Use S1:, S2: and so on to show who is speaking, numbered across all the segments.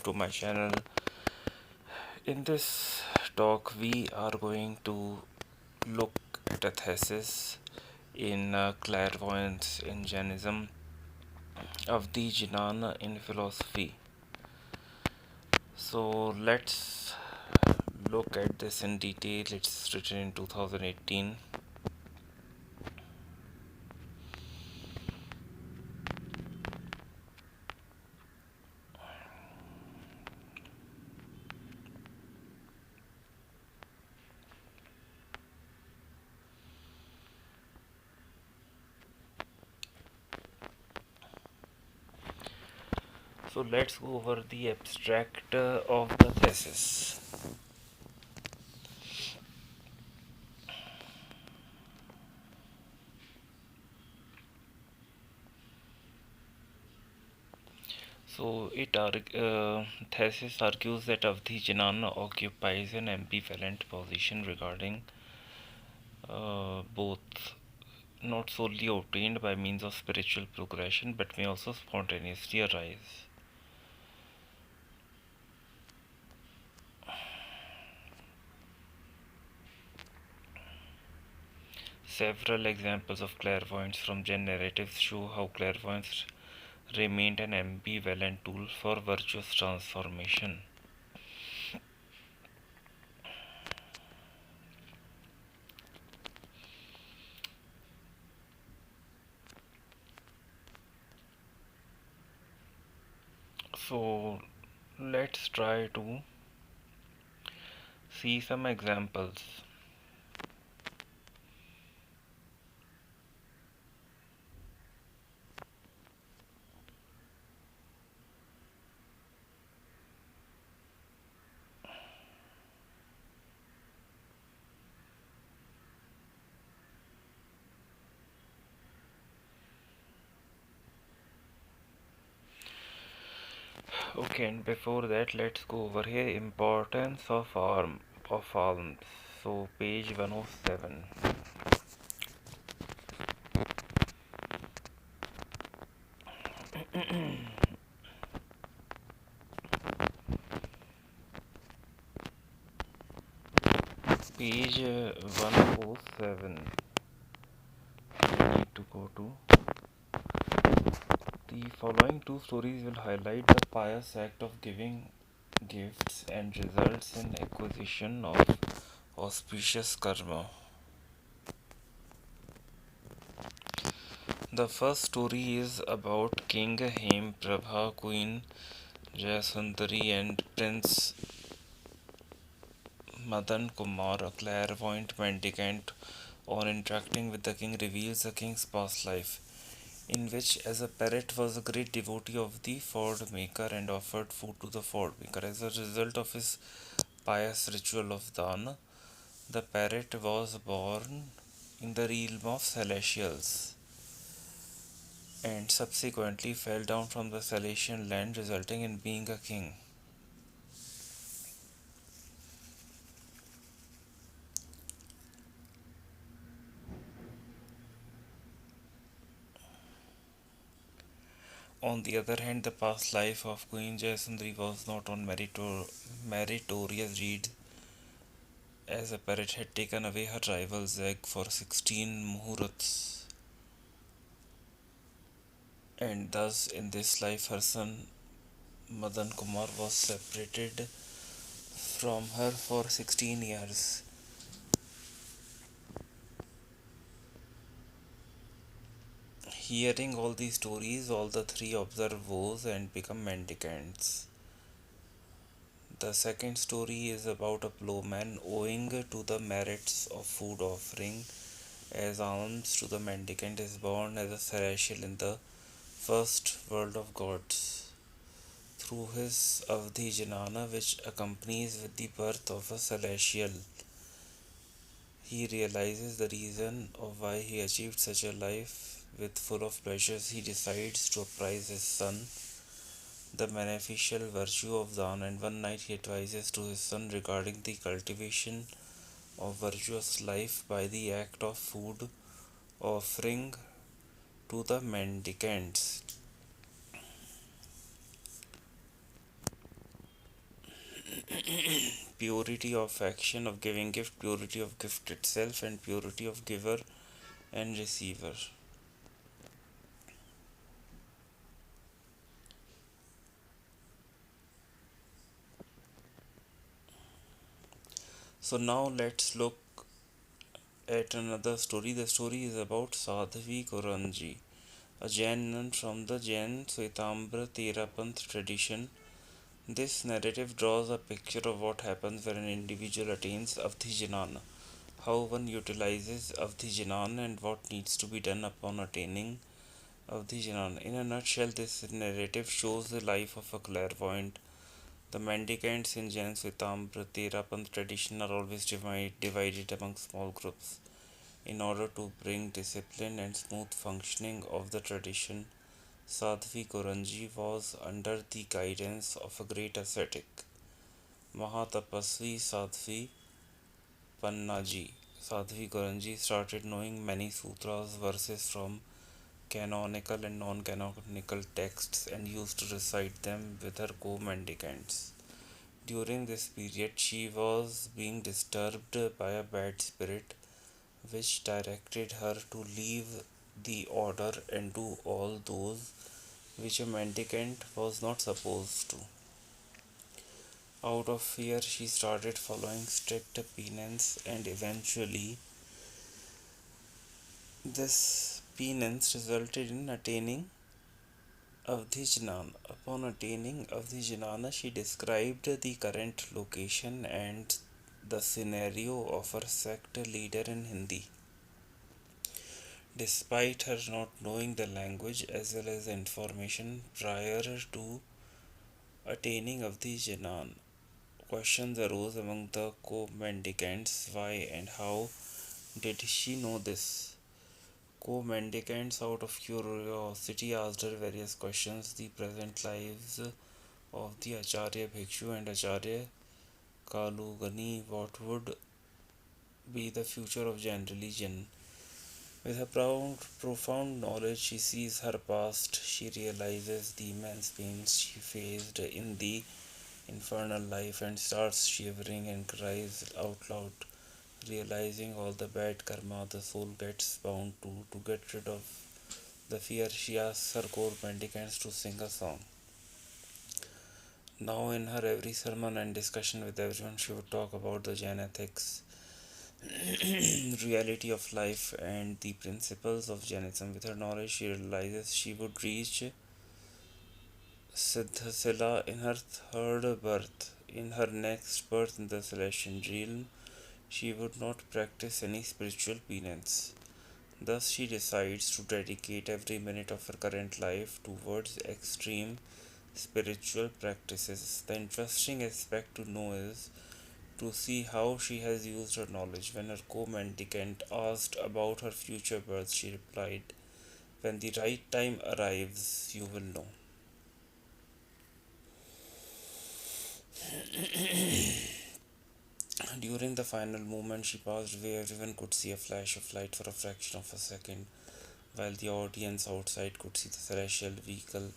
S1: to my channel. In this talk, we are going to look at a thesis in clairvoyance in Jainism, Avadhijnana in philosophy. So let's look at this in detail. It's written in 2018. So let's go over the abstract of the thesis. So thesis argues that Avadhijnana occupies an ambivalent position regarding both not solely obtained by means of spiritual progression but may also spontaneously arise. Several examples of clairvoyance from Jain narratives show how clairvoyance remained an ambivalent tool for virtuous transformation. So let's try to see some examples. Okay, and before that, let's go over here importance of alms. So page 107. Page 107. We need to go to. The following two stories will highlight the pious act of giving gifts and results in acquisition of auspicious karma. The first story is about King Hem Prabha, Queen Jayasundari, and Prince Madan Kumar, a clairvoyant mendicant, on interacting with the king, reveals the king's past life, in which, as a parrot, was a great devotee of the ford maker and offered food to the ford maker. As a result of his pious ritual of dana, the parrot was born in the realm of celestials and subsequently fell down from the Celestial land, resulting in being a king. On the other hand, the past life of Queen Jayasundari was not on meritorious deeds, as a parrot had taken away her rival's egg for 16 muhurats, and thus in this life her son Madan Kumar was separated from her for 16 years. Hearing all these stories, all the three observe vows and become mendicants. The second story is about a plowman owing to the merits of food offering as alms to the mendicant is born as a celestial in the first world of gods. Through his Avadhijnana, which accompanies with the birth of a celestial, he realizes the reason of why he achieved such a life. With full of pleasures, he decides to apprise his son the beneficial virtue of dana, and one night he advises to his son regarding the cultivation of virtuous life by the act of food offering to the mendicants. purity of action of giving gift, purity of gift itself, and purity of giver and receiver. So now let's look at another story. The story is about Sadhvi Koranji, a Jain nun from the Jain Svetambra Terapanth tradition. This narrative draws a picture of what happens when an individual attains Avadhijnana, how one utilizes Avadhijnana, and what needs to be done upon attaining Avadhijnana. In a nutshell, this narrative shows the life of a clairvoyant. The mendicants in Jain Svetambra Terapanth tradition are always divided among small groups. In order to bring discipline and smooth functioning of the tradition, Sadhvi Koranji was under the guidance of a great ascetic, Mahatapasvi Sadhvi Pannaji. Sadhvi Koranji started knowing many sutras, verses from canonical and non canonical texts, and used to recite them with her co mendicants. During this period, she was being disturbed by a bad spirit which directed her to leave the order and do all those which a mendicant was not supposed to. Out of fear, she started following strict penance, and eventually, this penance resulted in attaining Avadhijnana. Upon attaining Avadhijnana, she described the current location and the scenario of her sect leader in Hindi. Despite her not knowing the language as well as the information prior to attaining Avadhijnana, questions arose among the co-mendicants. Why and how did she know this? Co-mendicants, out of curiosity, asked her various questions. The present lives of the Acharya Bhikshu and Acharya Kalugani, what would be the future of Jain religion? With her profound knowledge, she sees her past. She realizes the immense pains she faced in the infernal life and starts shivering and cries out loud, realizing all the bad karma the soul gets bound to. To get rid of the fear, she asks her core mendicants to sing a song. Now, in her every sermon and discussion with everyone, she would talk about the Jain ethics, reality of life, and the principles of Jainism. With her knowledge, she realizes she would reach Siddhasila in her third birth. In her next birth in the celestial realm, she would not practice any spiritual penance. Thus, she decides to dedicate every minute of her current life towards extreme spiritual practices. The interesting aspect to know is to see how she has used her knowledge. When her co-mendicant asked about her future birth, she replied, "When the right time arrives, you will know." During the final moment, she passed away. Everyone could see a flash of light for a fraction of a second, while the audience outside could see the celestial vehicle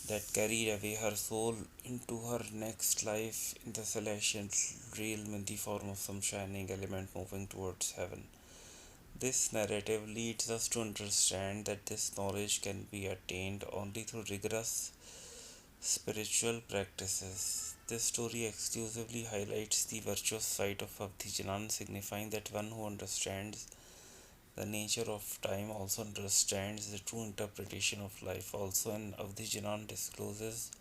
S1: that carried away her soul into her next life in the celestial realm in the form of some shining element moving towards heaven. This narrative leads us to understand that this knowledge can be attained only through rigorous spiritual practices. This story exclusively highlights the virtuous side of Avadhijnana, signifying that one who understands the nature of time also understands the true interpretation of life. Also, an Avadhijnana discloses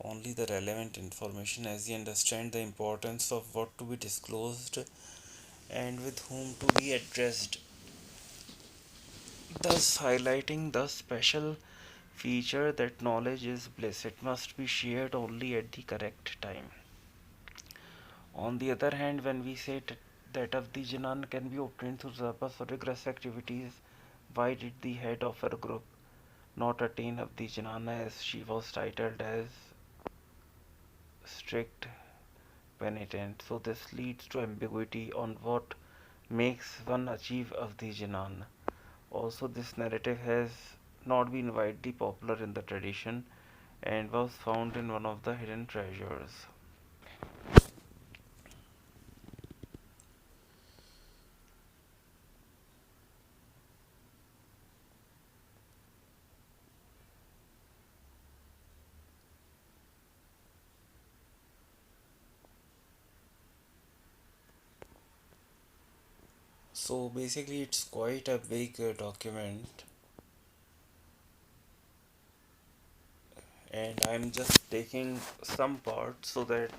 S1: only the relevant information as he understands the importance of what to be disclosed and with whom to be addressed, thus highlighting the special feature that knowledge is bliss. It must be shared only at the correct time. On the other hand, when we say that Avadhijnana can be obtained through tapas or rigorous activities, why did the head of her group not attain Avadhijnana, as she was titled as strict penitent? So this leads to ambiguity on what makes one achieve Avadhijnana. Also, this narrative has not been widely popular in the tradition and was found in one of the hidden treasures. So basically, it's quite a big document, and I'm just taking some parts so that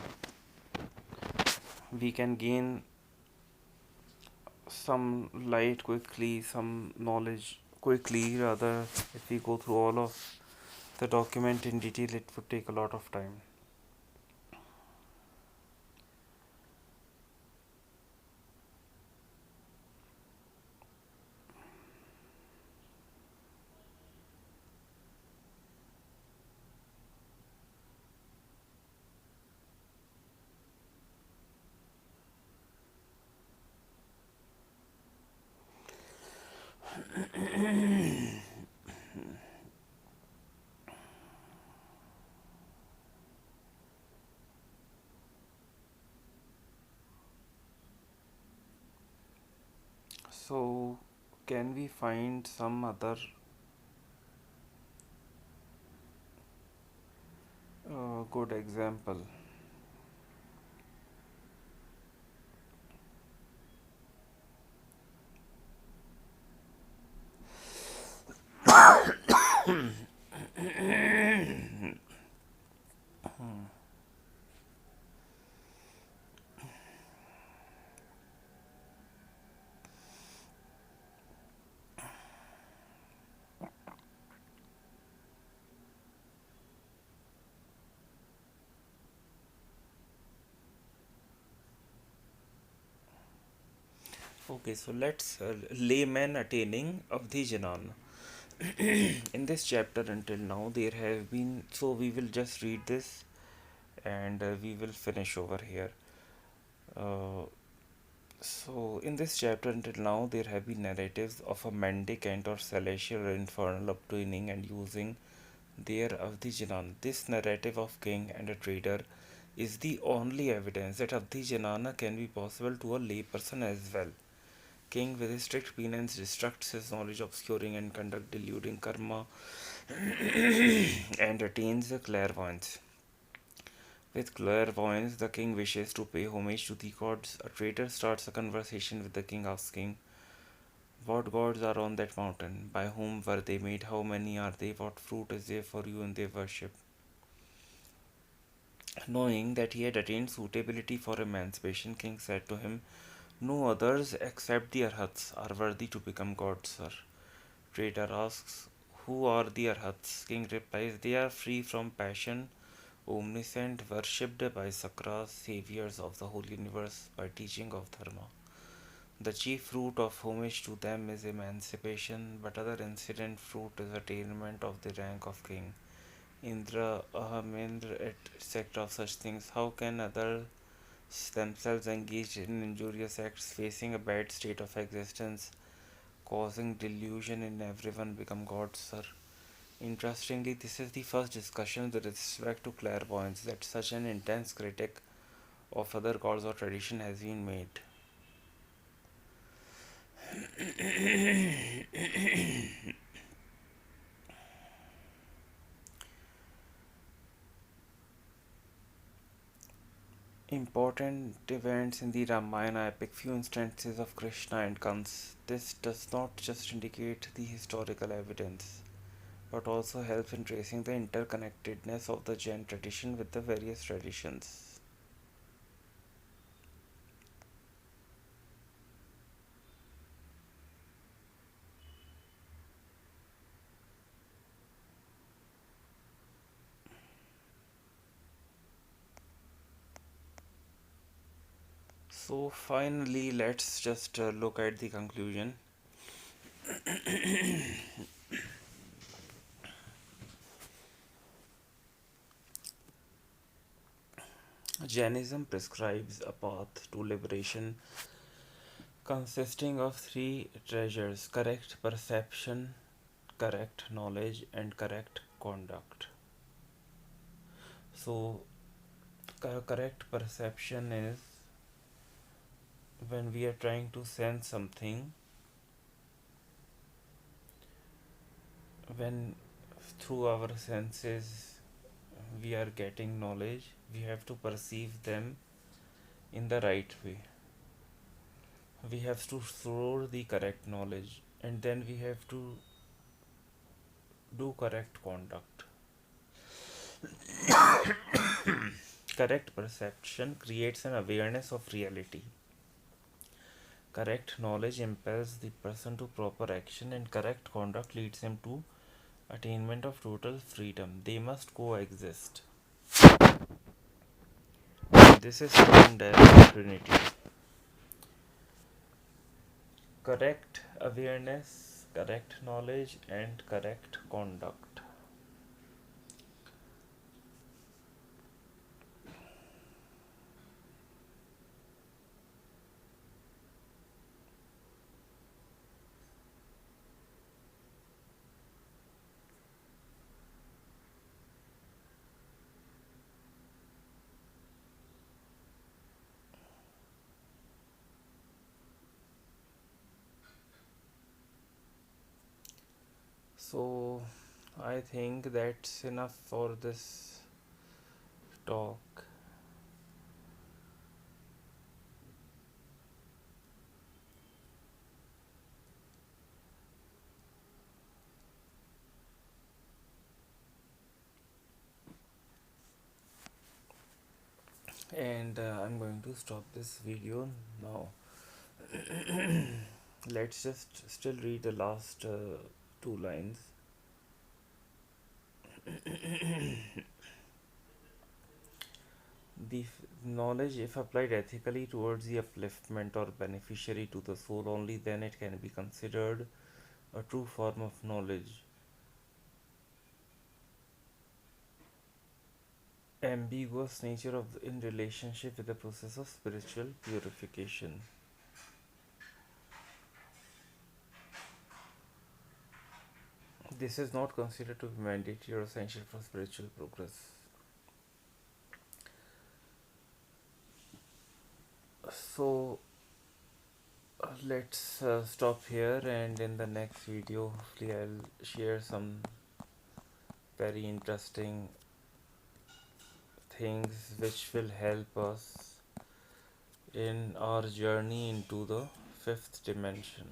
S1: we can gain some light quickly, some knowledge quickly. Rather, if we go through all of the document in detail, it would take a lot of time. So, can we find some other good example? Okay, so let's layman attaining Avadhijnana. In this chapter until now, there have been, so we will just read this and we will finish over here. Uh, so, in this chapter until now, there have been narratives of a mendicant or celestial or infernal obtaining and using their Avadhijnana. This narrative of king and a trader is the only evidence that Avadhijnana can be possible to a layperson as well. King with his strict penance destructs his knowledge, obscuring and conduct deluding karma, and attains the clairvoyance. With clairvoyance, the king wishes to pay homage to the gods. A traitor starts a conversation with the king, asking, what gods are on that mountain? By whom were they made? How many are they? What fruit is there for you in their worship? Knowing that he had attained suitability for emancipation, king said to him, no others except the Arhats are worthy to become gods, sir. Trader asks, who are the Arhats? King replies, they are free from passion, omniscient, worshipped by Sakras, saviors of the whole universe, by teaching of Dharma. The chief fruit of homage to them is emancipation, but other incident fruit is attainment of the rank of king. Indra, Ahamindra, etc. of such things. How can others themselves engaged in injurious acts, facing a bad state of existence, causing delusion in everyone, become gods, sir? Interestingly, this is the first discussion with respect to clairvoyance that such an intense critic of other gods or tradition has been made. Important events in the Ramayana epic, few instances of Krishna and Kans. This does not just indicate the historical evidence, but also helps in tracing the interconnectedness of the Jain tradition with the various traditions. So, finally, let's just look at the conclusion. Jainism prescribes a path to liberation consisting of three treasures: correct perception, correct knowledge, and correct conduct. So, correct perception is when we are trying to sense something, when through our senses we are getting knowledge, we have to perceive them in the right way. We have to store the correct knowledge, and then we have to do correct conduct. Correct perception creates an awareness of reality. Correct knowledge impels the person to proper action, and correct conduct leads him to attainment of total freedom. They must coexist. This is termed as Trinity. Correct awareness, correct knowledge, and correct conduct. So, I think that's enough for this talk. And I'm going to stop this video now. Let's just still read the last two lines. The knowledge, if applied ethically towards the upliftment or beneficiary to the soul, only then it can be considered a true form of knowledge. Ambiguous nature of in relationship with the process of spiritual purification. This is not considered to be mandatory or essential for spiritual progress. So let's stop here, and in the next video hopefully I'll share some very interesting things which will help us in our journey into the fifth dimension.